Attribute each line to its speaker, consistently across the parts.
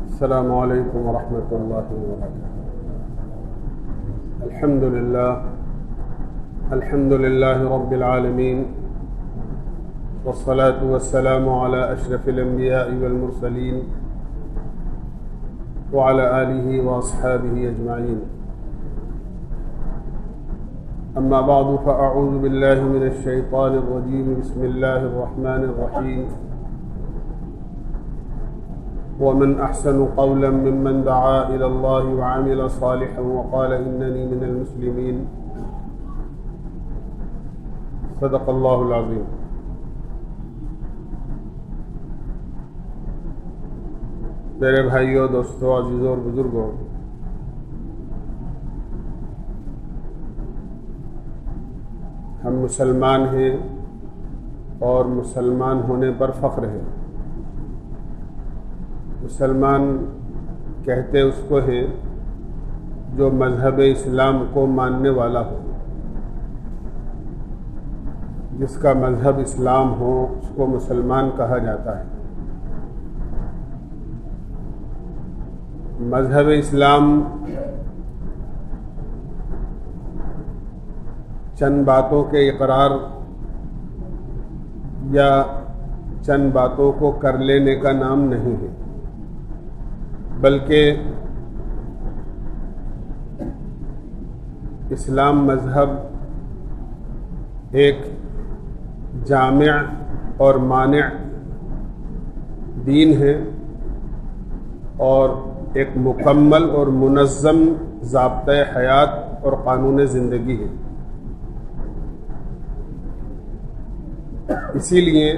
Speaker 1: السلام علیکم ورحمۃ اللہ وبرکاتہ۔ الحمد للہ رب العالمین، والصلاة والسلام علی اشرف الانبیاء والمرسلین وعلی آلہ واصحابہ اجمعین۔ اما بعد فاعوذ باللہ من الشیطان الرجیم، بسم اللہ الرحمن الرحیم۔ ومن أحسن قولا ممن دعا إلى الله وعمل صالحا وقال إنني من المسلمين۔ صدق اللہ العظیم۔ میرے بھائیوں، دوستوں، عزیزوں اور بزرگوں، ہم مسلمان ہیں اور مسلمان ہونے پر فخر ہے۔ مسلمان کہتے اس کو ہیں جو مذہب اسلام کو ماننے والا ہو، جس کا مذہب اسلام ہو اس کو مسلمان کہا جاتا ہے۔ مذہب اسلام چند باتوں کے اقرار یا چند باتوں کو کر لینے کا نام نہیں ہے، بلکہ اسلام مذہب ایک جامع اور مانع دین ہے اور ایک مکمل اور منظم ضابطۂ حیات اور قانون زندگی ہے۔ اسی لیے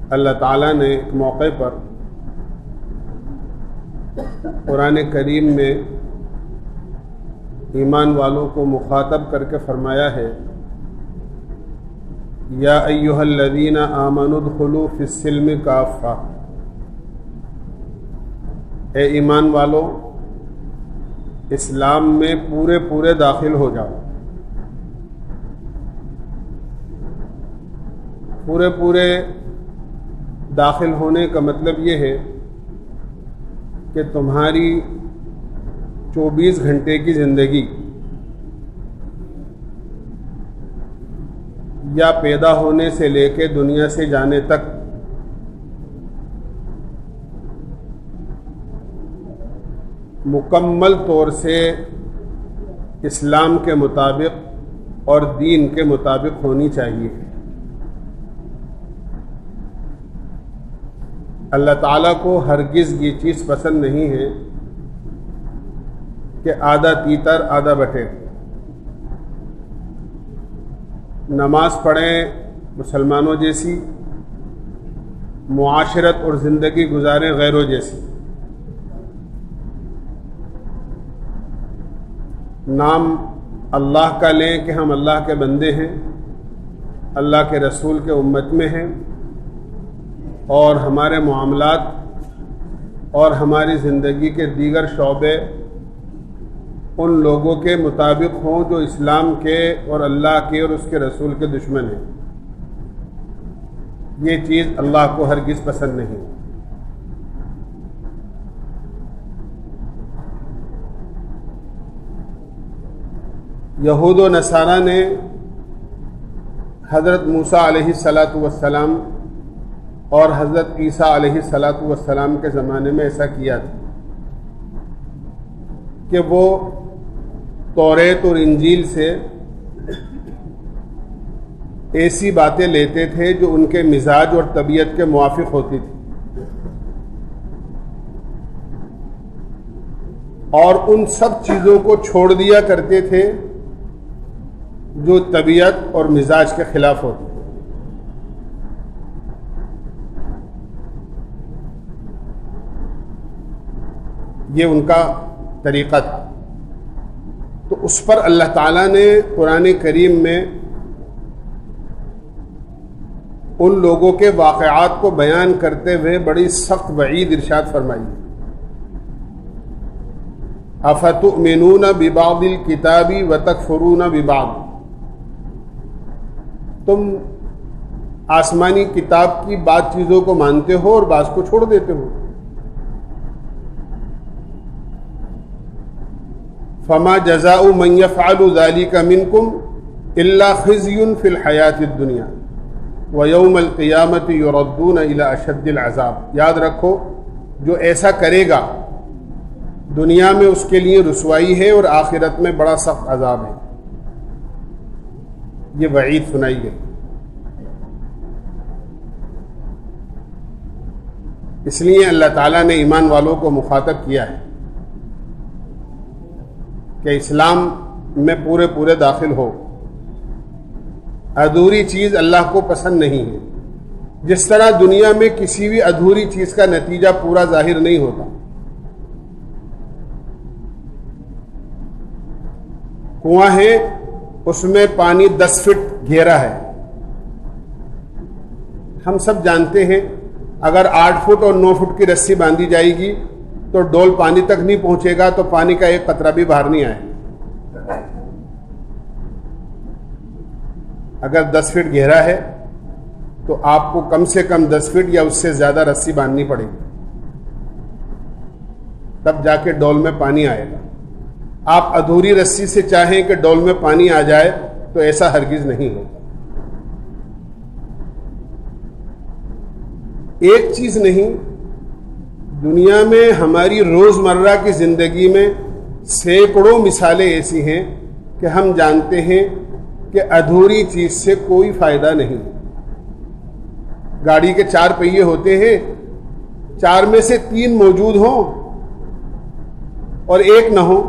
Speaker 1: اللہ تعالیٰ نے ایک موقع پر قرآن کریم میں ایمان والوں کو مخاطب کر کے فرمایا ہے، یا ایھا الذین آمنوا ادخلوا فی السلم کافہ، اے ایمان والو اسلام میں پورے داخل ہو جاؤ۔ پورے داخل ہونے کا مطلب یہ ہے کہ تمہاری 24 گھنٹے کی زندگی یا پیدا ہونے سے لے کے دنیا سے جانے تک مکمل طور سے اسلام کے مطابق اور دین کے مطابق ہونی چاہیے۔ اللہ تعالیٰ کو ہرگز یہ چیز پسند نہیں ہے کہ آدھا تیتر آدھا بٹے۔ نماز پڑھیں مسلمانوں جیسی، معاشرت اور زندگی گزاریں غیروں جیسی، نام اللہ کا لیں کہ ہم اللہ کے بندے ہیں، اللہ کے رسول کے امت میں ہیں، اور ہمارے معاملات اور ہماری زندگی کے دیگر شعبے ان لوگوں کے مطابق ہوں جو اسلام کے اور اللہ کے اور اس کے رسول کے دشمن ہیں۔ یہ چیز اللہ کو ہرگز پسند نہیں۔ یہود و نصارہ نے حضرت موسیٰ علیہ السلام اور حضرت عیسیٰ علیہ السلام کے زمانے میں ایسا کیا تھا کہ وہ توریت اور انجیل سے ایسی باتیں لیتے تھے جو ان کے مزاج اور طبیعت کے موافق ہوتی تھی، اور ان سب چیزوں کو چھوڑ دیا کرتے تھے جو طبیعت اور مزاج کے خلاف ہوتی تھی۔ یہ ان کا طریقہ تھا۔ تو اس پر اللہ تعالیٰ نے قرآن کریم میں ان لوگوں کے واقعات کو بیان کرتے ہوئے بڑی سخت وعید ارشاد فرمائی۔ افتؤمنون ببعض الکتاب وتکفرون ببعض، تم آسمانی کتاب کی بعض چیزوں کو مانتے ہو اور بعض کو چھوڑ دیتے ہو. فما جزاء من يفعل ذلك منكم الا خزي في الحياة الدنيا ويوم القيامة يردون الى اشد العذاب. یاد رکھو جو ایسا کرے گا دنیا میں اس کے لیے رسوائی ہے اور آخرت میں بڑا سخت عذاب ہے. یہ وعید سنائی گئی. اس لیے اللہ تعالیٰ نے ایمان والوں کو مخاطب کیا ہے کہ اسلام میں پورے داخل ہو. ادھوری چیز اللہ کو پسند نہیں ہے. جس طرح دنیا میں کسی بھی ادھوری چیز کا نتیجہ پورا ظاہر نہیں ہوتا. کنواں ہے, اس میں پانی 10 فٹ گہرا ہے. ہم سب جانتے ہیں اگر 8 فٹ اور 9 فٹ کی رسی باندھی جائے گی تو ڈول پانی تک نہیں پہنچے گا, تو پانی کا ایک قطرہ بھی باہر نہیں آئے. اگر 10 فٹ گہرا ہے تو آپ کو کم سے کم 10 فٹ یا اس سے زیادہ رسی باندھنی پڑے گی, تب جا کے ڈول میں پانی آئے گا. آپ ادھوری رسی سے چاہیں کہ ڈول میں پانی آ جائے تو ایسا ہرگز نہیں ہوگا. ایک چیز نہیں, دنیا میں ہماری روزمرہ کی زندگی میں سینکڑوں مثالیں ایسی ہیں کہ ہم جانتے ہیں کہ ادھوری چیز سے کوئی فائدہ نہیں. گاڑی کے 4 پہیے ہوتے ہیں, 4 میں سے 3 موجود ہوں اور 1 نہ ہو,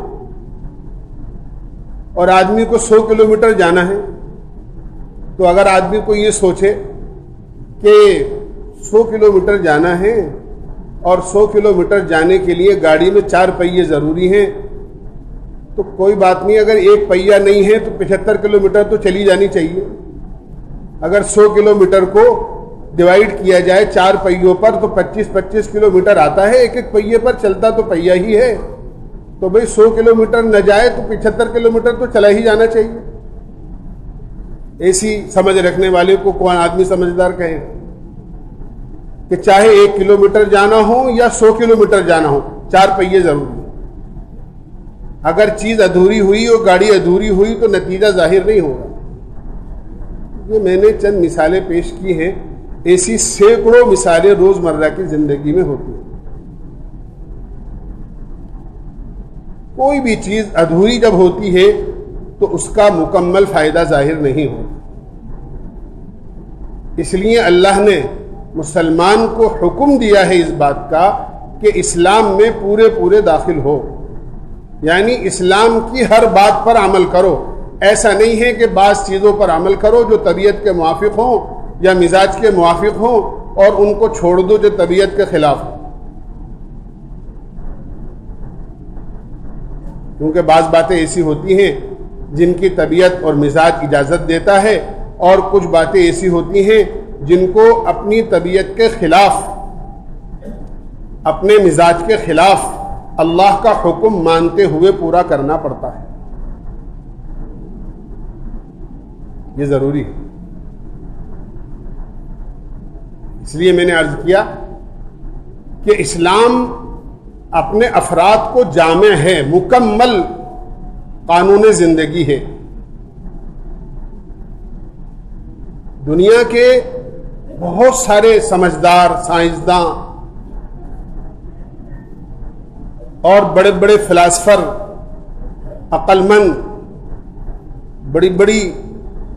Speaker 1: اور آدمی کو 100 کلومیٹر جانا ہے, تو اگر آدمی کو یہ سوچے کہ 100 کلومیٹر جانا ہے اور 100 کلومیٹر جانے کے لیے گاڑی میں 4 پہیے ضروری ہیں, تو کوئی بات نہیں. اگر 1 پہیہ نہیں ہے تو 75 کلومیٹر تو چلی جانی چاہیے. اگر 100 کلومیٹر کو ڈیوائیڈ کیا جائے 4 پہیوں پر تو 25 کلومیٹر آتا ہے. ایک پہیے پر چلتا تو پہیہ ہی ہے, تو بھئی 100 کلومیٹر نہ جائے تو 75 کلومیٹر تو چلا ہی جانا چاہیے. ایسی سمجھ رکھنے والے کو کون آدمی سمجھدار کہے کہ چاہے 1 کلومیٹر جانا ہو یا 100 کلومیٹر جانا ہو, 4 پہیے ضروری ہیں. اگر چیز ادھوری ہوئی اور گاڑی ادھوری ہوئی تو نتیجہ ظاہر نہیں ہوگا. یہ میں نے چند مثالیں پیش کی ہیں, ایسی سینکڑوں مثالیں روزمرہ کی زندگی میں ہوتی ہیں. کوئی بھی چیز ادھوری جب ہوتی ہے تو اس کا مکمل فائدہ ظاہر نہیں ہوتا. اس لیے اللہ نے مسلمان کو حکم دیا ہے اس بات کا کہ اسلام میں پورے داخل ہو, یعنی اسلام کی ہر بات پر عمل کرو. ایسا نہیں ہے کہ بعض چیزوں پر عمل کرو جو طبیعت کے موافق ہوں یا مزاج کے موافق ہوں اور ان کو چھوڑ دو جو طبیعت کے خلاف ہوں. کیونکہ بعض باتیں ایسی ہوتی ہیں جن کی طبیعت اور مزاج اجازت دیتا ہے, اور کچھ باتیں ایسی ہوتی ہیں جن کو اپنی طبیعت کے خلاف, اپنے مزاج کے خلاف اللہ کا حکم مانتے ہوئے پورا کرنا پڑتا ہے. یہ ضروری ہے. اس لیے میں نے عرض کیا کہ اسلام اپنے افراد کو جامع ہے, مکمل قانون زندگی ہے. دنیا کے بہت سارے سمجھدار سائنسداں اور بڑے بڑے فلاسفر, عقل مند, بڑی بڑی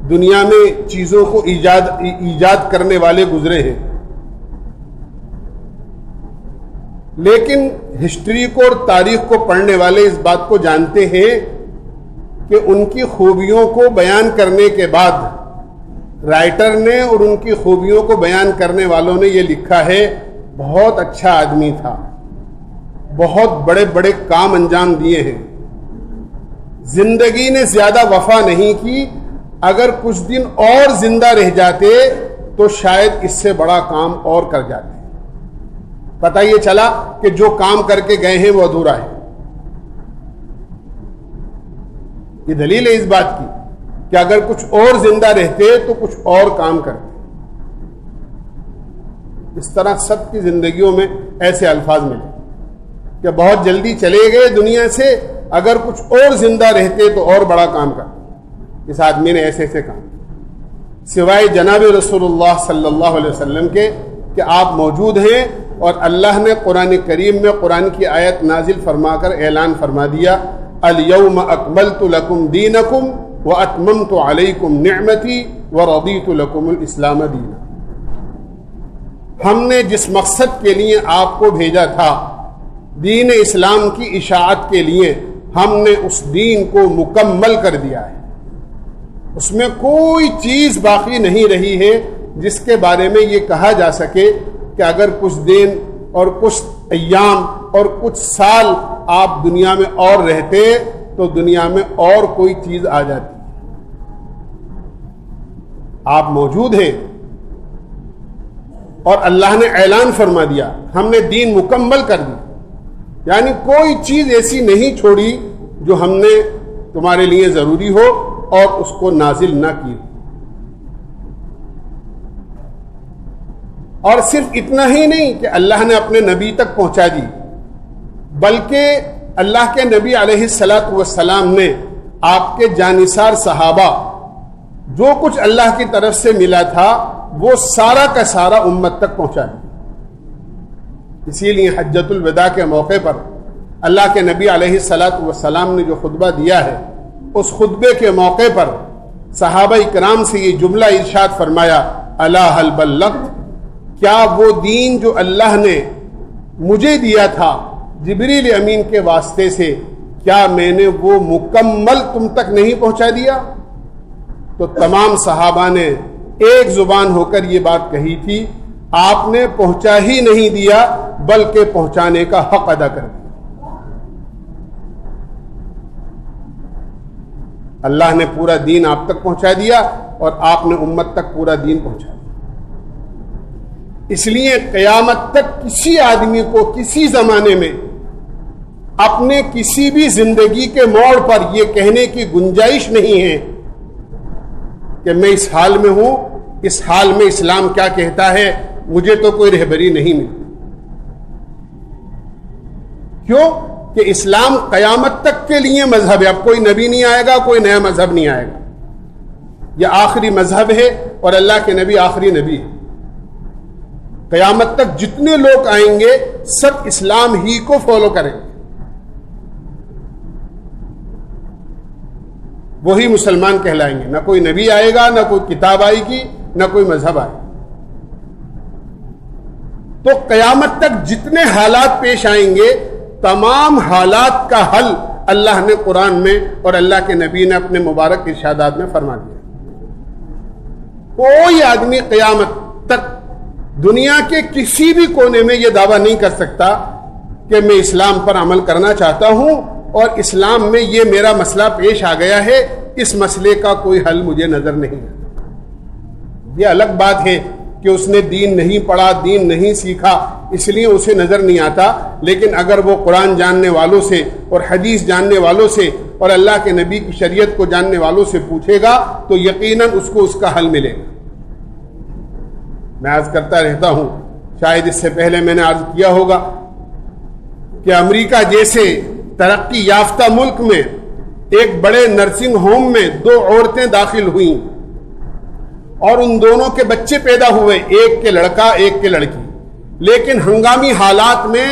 Speaker 1: دنیا میں چیزوں کو ایجاد کرنے والے گزرے ہیں, لیکن ہسٹری کو اور تاریخ کو پڑھنے والے اس بات کو جانتے ہیں کہ ان کی خوبیوں کو بیان کرنے کے بعد رائٹر نے اور ان کی خوبیوں کو بیان کرنے والوں نے یہ لکھا ہے بہت اچھا آدمی تھا, بہت بڑے بڑے کام انجام دیے ہیں, زندگی نے زیادہ وفا نہیں کی, اگر کچھ دن اور زندہ رہ جاتے تو شاید اس سے بڑا کام اور کر جاتے. پتہ یہ چلا کہ جو کام کر کے گئے ہیں وہ ادھورا ہے. یہ دلیل ہے اس بات کی کہ اگر کچھ اور زندہ رہتے تو کچھ اور کام کرتے. اس طرح سب کی زندگیوں میں ایسے الفاظ ملے کہ بہت جلدی چلے گئے دنیا سے، اگر کچھ اور زندہ رہتے تو اور بڑا کام کرتے، اس آدمی نے ایسے ایسے کام، سوائے جناب رسول اللہ صلی اللہ علیہ وسلم کے کہ آپ موجود ہیں، اور اللہ نے قرآن کریم میں قرآن کی آیت نازل فرما کر اعلان فرما دیا، الیوم اکملت لکم دینکم واتممت علیکم نعمتی ورضیت لکم الاسلام دینا۔ ہم نے جس مقصد کے لیے آپ کو بھیجا تھا، دین اسلام کی اشاعت کے لیے، ہم نے اس دین کو مکمل کر دیا ہے، اس میں کوئی چیز باقی نہیں رہی ہے جس کے بارے میں یہ کہا جا سکے کہ اگر کچھ دن اور کچھ ایام اور کچھ سال آپ دنیا میں اور رہتے تو دنیا میں اور کوئی چیز آ جاتی۔ آپ موجود ہیں اور اللہ نے اعلان فرما دیا، ہم نے دین مکمل کر دیا، یعنی کوئی چیز ایسی نہیں چھوڑی جو ہم نے تمہارے لیے ضروری ہو اور اس کو نازل نہ کی۔ اور صرف اتنا ہی نہیں کہ اللہ نے اپنے نبی تک پہنچا دی، بلکہ اللہ کے نبی علیہ الصلاۃ والسلام نے آپ کے جانثار صحابہ جو کچھ اللہ کی طرف سے ملا تھا وہ سارا کا سارا امت تک پہنچا دیا۔ اسی لیے حجۃ الوداع کے موقع پر اللہ کے نبی علیہ الصلاۃ والسلام نے جو خطبہ دیا ہے، اس خطبے کے موقع پر صحابہ کرام سے یہ جملہ ارشاد فرمایا، الا هل بلغت، کیا وہ دین جو اللہ نے مجھے دیا تھا جبریل امین کے واسطے سے، کیا میں نے وہ مکمل تم تک نہیں پہنچا دیا؟ تو تمام صحابہ نے ایک زبان ہو کر یہ بات کہی تھی، آپ نے پہنچا ہی نہیں دیا بلکہ پہنچانے کا حق ادا کر دیا۔ اللہ نے پورا دین آپ تک پہنچا دیا اور آپ نے امت تک پورا دین پہنچا دیا۔ اس لیے قیامت تک کسی آدمی کو کسی زمانے میں اپنے کسی بھی زندگی کے موڑ پر یہ کہنے کی گنجائش نہیں ہے کہ میں اس حال میں ہوں، اس حال میں اسلام کیا کہتا ہے، مجھے تو کوئی رہبری نہیں ملتی۔ کیوں کہ اسلام قیامت تک کے لیے مذہب ہے، اب کوئی نبی نہیں آئے گا، کوئی نیا مذہب نہیں آئے گا، یہ آخری مذہب ہے اور اللہ کے نبی آخری نبی ہے۔ قیامت تک جتنے لوگ آئیں گے سب اسلام ہی کو فالو کریں گے، وہی مسلمان کہلائیں گے، نہ کوئی نبی آئے گا، نہ کوئی کتاب آئے گی، نہ کوئی مذہب آئے گا۔ تو قیامت تک جتنے حالات پیش آئیں گے تمام حالات کا حل اللہ نے قرآن میں اور اللہ کے نبی نے اپنے مبارک ارشادات میں فرما دیا۔ کوئی آدمی قیامت تک دنیا کے کسی بھی کونے میں یہ دعویٰ نہیں کر سکتا کہ میں اسلام پر عمل کرنا چاہتا ہوں اور اسلام میں یہ میرا مسئلہ پیش آ گیا ہے، اس مسئلے کا کوئی حل مجھے نظر نہیں آتا۔ یہ الگ بات ہے کہ اس نے دین نہیں پڑھا، دین نہیں سیکھا، اس لیے اسے نظر نہیں آتا، لیکن اگر وہ قرآن جاننے والوں سے اور حدیث جاننے والوں سے اور اللہ کے نبی کی شریعت کو جاننے والوں سے پوچھے گا تو یقیناً اس کو اس کا حل ملے گا۔ میں عرض کرتا رہتا ہوں، شاید اس سے پہلے میں نے عرض کیا ہوگا کہ امریکہ جیسے ترقی یافتہ ملک میں ایک بڑے نرسنگ ہوم میں 2 عورتیں داخل ہوئیں اور ان دونوں کے بچے پیدا ہوئے، ایک کے لڑکا ایک کے لڑکی، لیکن ہنگامی حالات میں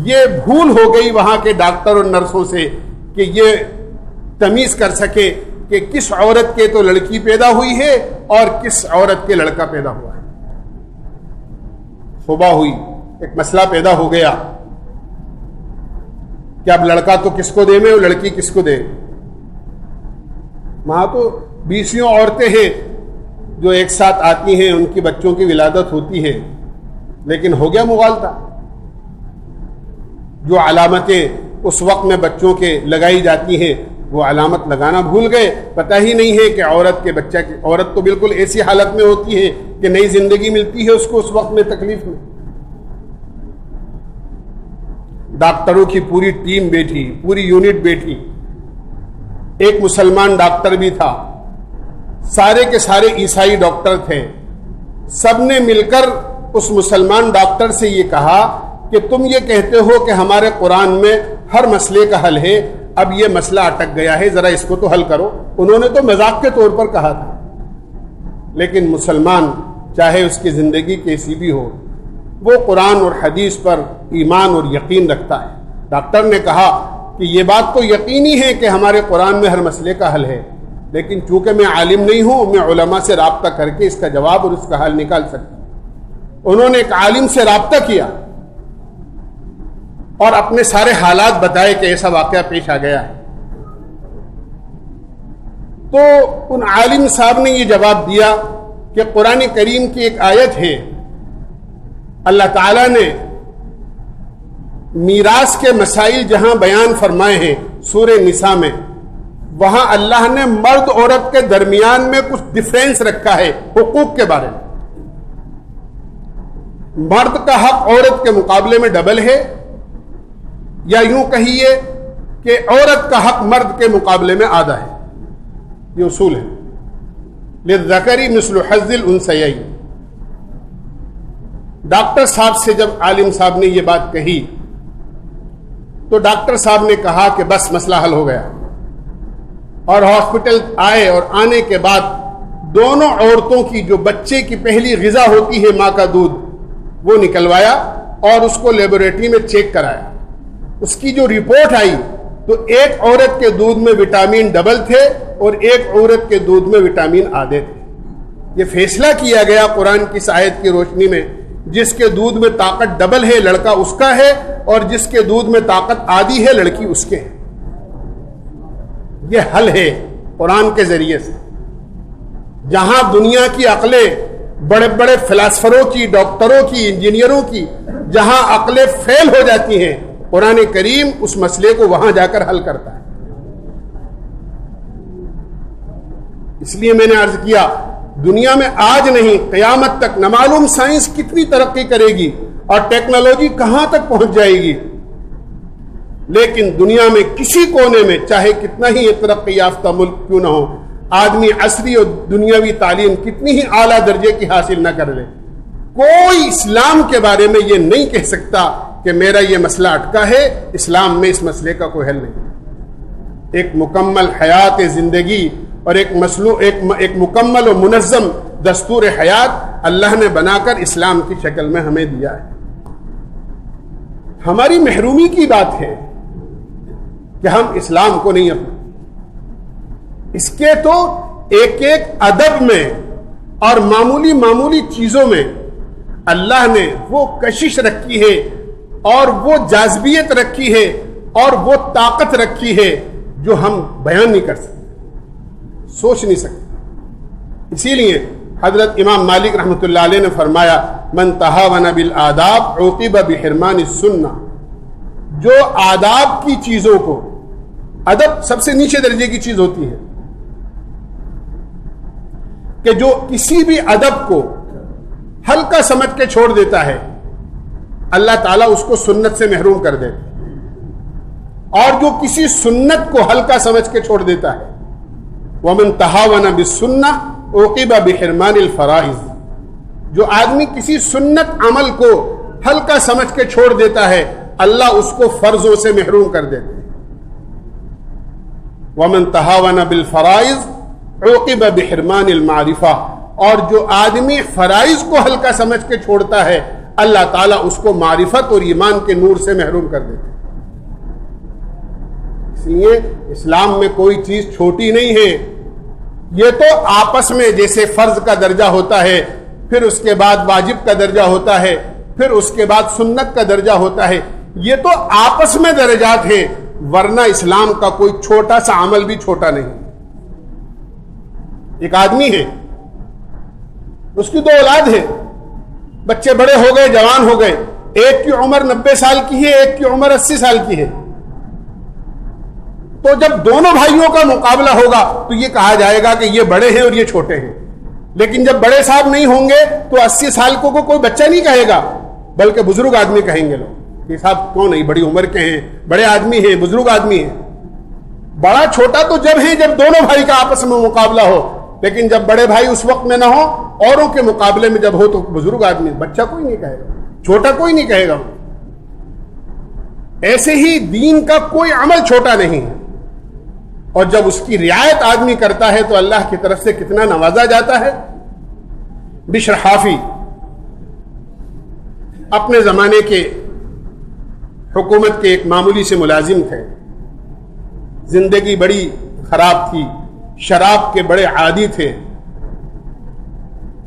Speaker 1: یہ بھول ہو گئی وہاں کے ڈاکٹر اور نرسوں سے کہ یہ تمیز کر سکے کہ کس عورت کے تو لڑکی پیدا ہوئی ہے اور کس عورت کے لڑکا پیدا ہوا ہے۔ صبح ہوئی، ایک مسئلہ پیدا ہو گیا کہ اب لڑکا تو کس کو دے میں اور لڑکی کس کو دے۔ وہاں تو 20 عورتیں ہیں جو ایک ساتھ آتی ہیں، ان کی بچوں کی ولادت ہوتی ہے، لیکن ہو گیا مغالطہ۔ جو علامتیں اس وقت میں بچوں کے لگائی جاتی ہیں وہ علامت لگانا بھول گئے، پتہ ہی نہیں ہے کہ عورت کے بچہ کی، عورت تو بالکل ایسی حالت میں ہوتی ہے کہ نئی زندگی ملتی ہے اس کو اس وقت میں تکلیف میں۔ ڈاکٹروں کی پوری ٹیم بیٹھی، پوری یونٹ بیٹھی، ایک مسلمان ڈاکٹر بھی تھا، سارے کے سارے عیسائی ڈاکٹر تھے، سب نے مل کر اس مسلمان ڈاکٹر سے یہ کہا کہ تم یہ کہتے ہو کہ ہمارے قرآن میں ہر مسئلے کا حل ہے، اب یہ مسئلہ اٹک گیا ہے، ذرا اس کو تو حل کرو۔ انہوں نے تو مذاق کے طور پر کہا تھا، لیکن مسلمان چاہے اس کی زندگی کیسی بھی ہو، وہ قرآن اور حدیث پر ایمان اور یقین رکھتا ہے۔ ڈاکٹر نے کہا کہ یہ بات تو یقینی ہے کہ ہمارے قرآن میں ہر مسئلے کا حل ہے، لیکن چونکہ میں عالم نہیں ہوں، میں علماء سے رابطہ کر کے اس کا جواب اور اس کا حل نکال سکتا ہوں۔ انہوں نے ایک عالم سے رابطہ کیا اور اپنے سارے حالات بتائے کہ ایسا واقعہ پیش آ گیا ہے۔ تو ان عالم صاحب نے یہ جواب دیا کہ قرآن کریم کی ایک آیت ہے، اللہ تعالیٰ نے میراث کے مسائل جہاں بیان فرمائے ہیں سورہ نساء میں، وہاں اللہ نے مرد عورت کے درمیان میں کچھ ڈفرینس رکھا ہے حقوق کے بارے میں۔ مرد کا حق عورت کے مقابلے میں ڈبل ہے، یا یوں کہیے کہ عورت کا حق مرد کے مقابلے میں آدھا ہے۔ یہ اصول ہے، للذکر مثل حظ الانثیین۔ ڈاکٹر صاحب سے جب عالم صاحب نے یہ بات کہی تو ڈاکٹر صاحب نے کہا کہ بس مسئلہ حل ہو گیا، اور ہاسپٹل آئے اور آنے کے بعد دونوں عورتوں کی جو بچے کی پہلی غذا ہوتی ہے ماں کا دودھ، وہ نکلوایا اور اس کو لیبوریٹری میں چیک کرایا۔ اس کی جو رپورٹ آئی تو ایک عورت کے دودھ میں وٹامن ڈبل تھے اور ایک عورت کے دودھ میں وٹامن آدھے تھے۔ یہ فیصلہ کیا گیا قرآن کی آیت کی روشنی میں، جس کے دودھ میں طاقت ڈبل ہے لڑکا اس کا ہے، اور جس کے دودھ میں طاقت آدھی ہے لڑکی اس کے ہے۔ یہ حل ہے قرآن کے ذریعے سے۔ جہاں دنیا کی عقلیں بڑے بڑے فلاسفروں کی، ڈاکٹروں کی، انجینئروں کی جہاں عقلیں فیل ہو جاتی ہیں، قرآن کریم اس مسئلے کو وہاں جا کر حل کرتا ہے۔ اس لیے میں نے عرض کیا، دنیا میں آج نہیں قیامت تک نہ معلوم سائنس کتنی ترقی کرے گی اور ٹیکنالوجی کہاں تک پہنچ جائے گی، لیکن دنیا میں کسی کونے میں چاہے کتنا ہی ترقی یافتہ ملک کیوں نہ ہو، آدمی عصری اور دنیاوی تعلیم کتنی ہی اعلیٰ درجے کی حاصل نہ کر لے، کوئی اسلام کے بارے میں یہ نہیں کہہ سکتا کہ میرا یہ مسئلہ اٹکا ہے، اسلام میں اس مسئلے کا کوئی حل نہیں۔ ایک مکمل حیات زندگی اور ایک مکمل و منظم دستور حیات اللہ نے بنا کر اسلام کی شکل میں ہمیں دیا ہے۔ ہماری محرومی کی بات ہے کہ ہم اسلام کو نہیں اپنا۔ اس کے تو ایک ایک ادب میں اور معمولی چیزوں میں اللہ نے وہ کشش رکھی ہے اور وہ جاذبیت رکھی ہے اور وہ طاقت رکھی ہے جو ہم بیان نہیں کر سکتے، سوچ نہیں سکتے۔ اسی لیے حضرت امام مالک رحمۃ اللہ علیہ نے فرمایا، من تہاون بالآداب عوقب بحرمان السنہ۔ جو آداب کی چیزوں کو، ادب سب سے نیچے درجے کی چیز ہوتی ہے، کہ جو کسی بھی ادب کو ہلکا سمجھ کے چھوڑ دیتا ہے، اللہ تعالیٰ اس کو سنت سے محروم کر دیتا، اور جو کسی سنت کو ہلکا سمجھ کے چھوڑ دیتا ہے، وَمَن تَهَاوَنَ بِالسُّنَّةِ عُوقِبَ بِحِرْمَانِ الْفَرَائِضِ۔ جو آدمی کسی سنت عمل کو ہلکا سمجھ کے چھوڑ دیتا ہے، اللہ اس کو فرضوں سے محروم کر دیتا ہے۔ وَمَن تَهَاوَنَ بِالْفَرَائِضِ عُوقِبَ بِحِرْمَانِ الْمَعْرِفَةِ۔ اور جو آدمی فرائض کو ہلکا سمجھ کے چھوڑتا ہے، اللہ تعالیٰ اس کو معرفت اور ایمان کے نور سے محروم کر دیتا ہے۔ اس لیے اسلام میں کوئی چیز چھوٹی نہیں ہے۔ یہ تو آپس میں جیسے فرض کا درجہ ہوتا ہے، پھر اس کے بعد واجب کا درجہ ہوتا ہے، پھر اس کے بعد سنت کا درجہ ہوتا ہے، یہ تو آپس میں درجات ہیں، ورنہ اسلام کا کوئی چھوٹا سا عمل بھی چھوٹا نہیں۔ ایک آدمی ہے، اس کی 2 اولاد ہے، بچے بڑے ہو گئے، جوان ہو گئے، ایک کی عمر 90 سال کی ہے، ایک کی عمر 80 سال کی ہے۔ تو جب دونوں بھائیوں کا مقابلہ ہوگا تو یہ کہا جائے گا کہ یہ بڑے ہیں اور یہ چھوٹے ہیں، لیکن جب بڑے صاحب نہیں ہوں گے تو 80 سال کو کوئی بچہ نہیں کہے گا، بلکہ بزرگ آدمی کہیں گے لوگ، یہ صاحب کون نہیں، بڑی عمر کے ہیں، بڑے آدمی ہیں، بزرگ آدمی ہیں۔ بڑا چھوٹا تو جب ہے جب دونوں بھائی کا آپس میں مقابلہ ہو، لیکن جب بڑے بھائی اس وقت میں نہ ہو، اوروں کے مقابلے میں جب ہو تو بزرگ آدمی، بچہ کوئی نہیں کہے گا، چھوٹا کوئی نہیں کہے گا۔ ایسے ہی دین کا کوئی عمل چھوٹا نہیں ہے، اور جب اس کی رعایت آدمی کرتا ہے تو اللہ کی طرف سے کتنا نوازا جاتا ہے۔ بشر حافی اپنے زمانے کے حکومت کے ایک معمولی سے ملازم تھے، زندگی بڑی خراب تھی، شراب کے بڑے عادی تھے،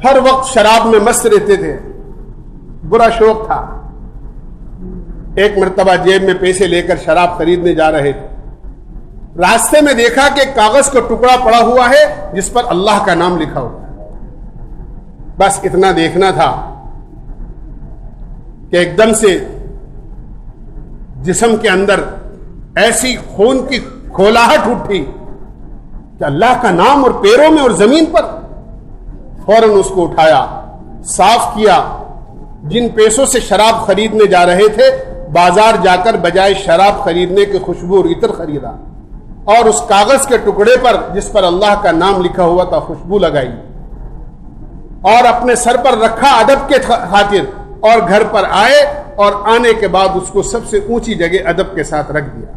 Speaker 1: ہر وقت شراب میں مست رہتے تھے، برا شوق تھا۔ ایک مرتبہ جیب میں پیسے لے کر شراب خریدنے جا رہے تھے، راستے میں دیکھا کہ ایک کاغذ کا ٹکڑا پڑا ہوا ہے جس پر اللہ کا نام لکھا ہوا ہے۔ بس اتنا دیکھنا تھا کہ ایک دم سے جسم کے اندر ایسی خون کی کھولاہٹ اٹھی کہ اللہ کا نام اور پیروں میں اور زمین پر، فوراً اس کو اٹھایا، صاف کیا۔ جن پیسوں سے شراب خریدنے جا رہے تھے، بازار جا کر بجائے شراب خریدنے کے خوشبو اور عطر خریدا، اور اس کاغذ کے ٹکڑے پر جس پر اللہ کا نام لکھا ہوا تھا خوشبو لگائی، اور اپنے سر پر رکھا ادب کے خاطر، اور گھر پر آئے اور آنے کے بعد اس کو سب سے اونچی جگہ ادب کے ساتھ رکھ دیا۔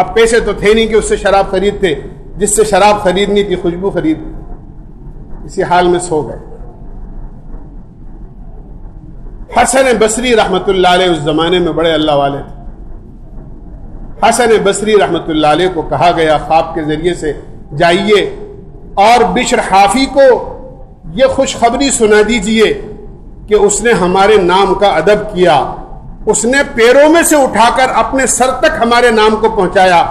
Speaker 1: اب پیسے تو تھے نہیں کہ اس سے شراب خریدتے، جس سے شراب خریدنی تھی خوشبو خرید، اسی حال میں سو گئے۔ حسن بصری رحمت اللہ علیہ اس زمانے میں بڑے اللہ والے تھے۔ حسن بصری رحمت اللہ علیہ کو کہا گیا خواب کے ذریعے سے، جائیے اور بشر حافی کو یہ خوشخبری سنا دیجئے کہ اس نے ہمارے نام کا ادب کیا، اس نے پیروں میں سے اٹھا کر اپنے سر تک ہمارے نام کو پہنچایا،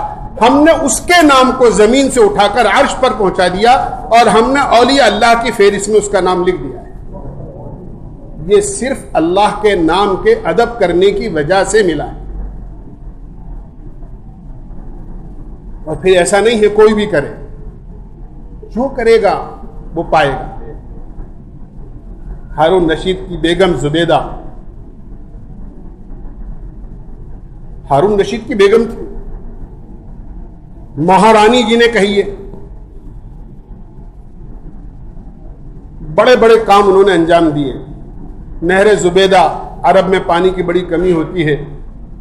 Speaker 1: ہم نے اس کے نام کو زمین سے اٹھا کر عرش پر پہنچا دیا، اور ہم نے اولیاء اللہ کی فہرست میں اس کا نام لکھ دیا ہے۔ یہ صرف اللہ کے نام کے ادب کرنے کی وجہ سے ملا ہے، اور پھر ایسا نہیں ہے کوئی بھی کرے، جو کرے گا وہ پائے گا۔ ہارون رشید کی بیگم زبیدہ، ہارون رشید کی بیگم تھی، مہارانی جنہیں کہیے، بڑے بڑے کام انہوں نے انجام دیے۔ نہر زبیدہ، عرب میں پانی کی بڑی کمی ہوتی ہے،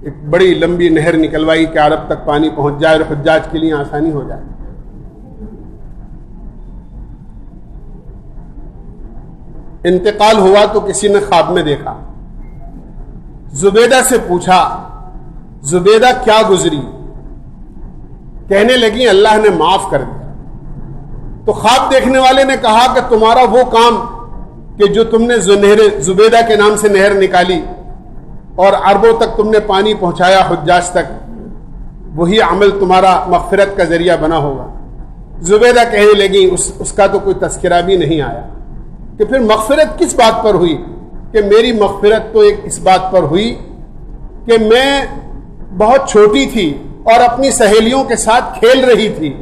Speaker 1: ایک بڑی لمبی نہر نکلوائی کہ عرب تک پانی پہنچ جائے اور حجاج کے لیے آسانی ہو جائے۔ انتقال ہوا تو کسی نے خواب میں دیکھا، زبیدہ سے پوچھا، زبیدہ کیا گزری؟ کہنے لگی اللہ نے معاف کر دیا۔ تو خواب دیکھنے والے نے کہا کہ تمہارا وہ کام کہ جو تم نے زبیدہ کے نام سے نہر نکالی اور عربوں تک تم نے پانی پہنچایا حجاج تک، وہی عمل تمہارا مغفرت کا ذریعہ بنا ہوگا۔ زبیدہ کہنے لگی اس کا تو کوئی تذکرہ بھی نہیں آیا، کہ پھر مغفرت کس بات پر ہوئی؟ کہ میری مغفرت تو ایک اس بات پر ہوئی کہ میں بہت چھوٹی تھی اور اپنی سہیلیوں کے ساتھ کھیل رہی تھی،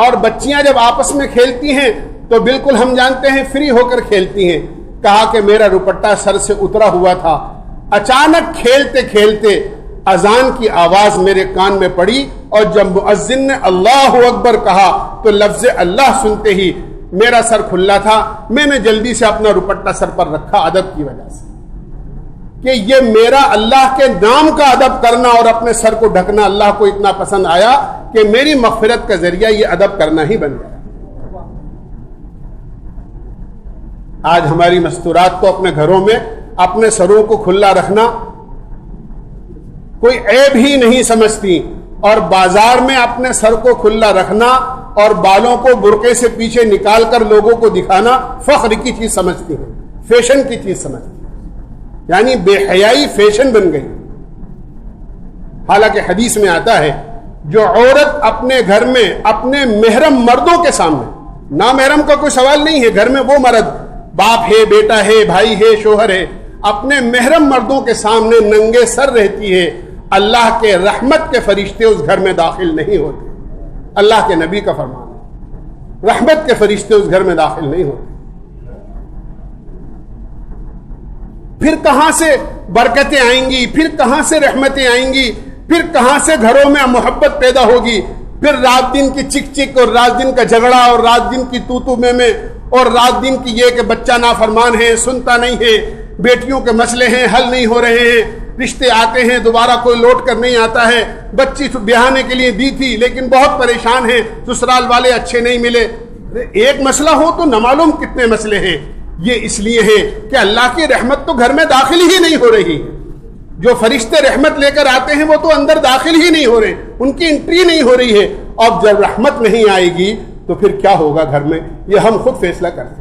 Speaker 1: اور بچیاں جب آپس میں کھیلتی ہیں تو بالکل ہم جانتے ہیں فری ہو کر کھیلتی ہیں۔ کہا کہ میرا دوپٹہ سر سے اترا ہوا تھا، اچانک کھیلتے کھیلتے اذان کی آواز میرے کان میں پڑی، اور جب مؤذن نے اللہ اکبر کہا تو لفظ اللہ سنتے ہی میرا سر کھلا تھا، میں نے جلدی سے اپنا دوپٹہ سر پر رکھا ادب کی وجہ سے، کہ یہ میرا اللہ کے نام کا ادب کرنا اور اپنے سر کو ڈھکنا اللہ کو اتنا پسند آیا کہ میری مغفرت کا ذریعہ یہ ادب کرنا ہی بن گیا۔ آج ہماری مستورات تو اپنے گھروں میں اپنے سروں کو کھلا رکھنا کوئی عیب ہی نہیں سمجھتی، اور بازار میں اپنے سر کو کھلا رکھنا اور بالوں کو برقعے سے پیچھے نکال کر لوگوں کو دکھانا فخر کی چیز سمجھتی ہیں، فیشن کی چیز سمجھتی ہیں، یعنی بے حیائی فیشن بن گئی۔ حالانکہ حدیث میں آتا ہے جو عورت اپنے گھر میں اپنے محرم مردوں کے سامنے، نامحرم کا کوئی سوال نہیں ہے، گھر میں وہ مرد باپ ہے، بیٹا ہے، بھائی ہے، شوہر ہے، اپنے محرم مردوں کے سامنے ننگے سر رہتی ہے، اللہ کے رحمت کے فرشتے اس گھر میں داخل نہیں ہوتے۔ اللہ کے نبی کا فرمان ہے، رحمت کے فرشتے اس گھر میں داخل نہیں ہوتے۔ پھر کہاں سے برکتیں آئیں گی، پھر کہاں سے رحمتیں آئیں گی، پھر کہاں سے گھروں میں محبت پیدا ہوگی؟ پھر رات دن کی چک چک اور رات دن کا جھگڑا اور رات دن کی تو میں اور رات دن کی یہ کہ بچہ نافرمان ہے، سنتا نہیں ہے، بیٹیوں کے مسئلے ہیں حل نہیں ہو رہے ہیں، رشتے آتے ہیں دوبارہ کوئی لوٹ کر نہیں آتا ہے، بچی بیاہنے کے لیے دی تھی لیکن بہت پریشان ہیں، سسرال والے اچھے نہیں ملے۔ ایک مسئلہ ہو تو نہ معلوم کتنے مسئلے ہیں۔ یہ اس لیے ہے کہ اللہ کی رحمت تو گھر میں داخل ہی نہیں ہو رہی، جو فرشتے رحمت لے کر آتے ہیں وہ تو اندر داخل ہی نہیں ہو رہے، ان کی انٹری نہیں ہو رہی ہے۔ اب جب رحمت نہیں آئے گی تو پھر کیا ہوگا گھر میں، یہ ہم خود فیصلہ کر سکتے۔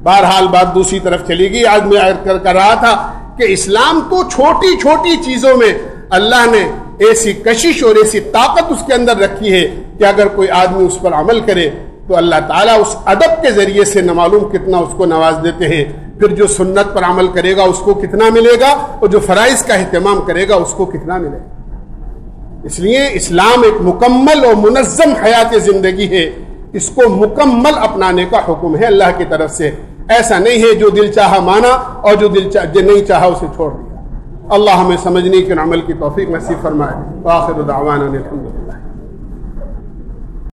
Speaker 1: بہرحال بات دوسری طرف چلی گئی۔ آج میں کر رہا تھا کہ اسلام تو چھوٹی چھوٹی چیزوں میں اللہ نے ایسی کشش اور ایسی طاقت اس کے اندر رکھی ہے کہ اگر کوئی آدمی اس پر عمل کرے تو اللہ تعالیٰ اس ادب کے ذریعے سے نہ معلوم کتنا اس کو نواز دیتے ہیں۔ پھر جو سنت پر عمل کرے گا اس کو کتنا ملے گا، اور جو فرائض کا اہتمام کرے گا اس کو کتنا ملے گا۔ اس لیے اسلام ایک مکمل اور منظم حیات زندگی ہے، اس کو مکمل اپنانے کا حکم ہے اللہ کی طرف سے۔ ایسا نہیں ہے جو دل چاہا مانا اور جو نہیں چاہا اسے چھوڑ دیا۔ اللہ ہمیں سمجھنے کے عمل کی توفیق نصیب فرمائے۔ وآخر دعوانا الحمدللہ۔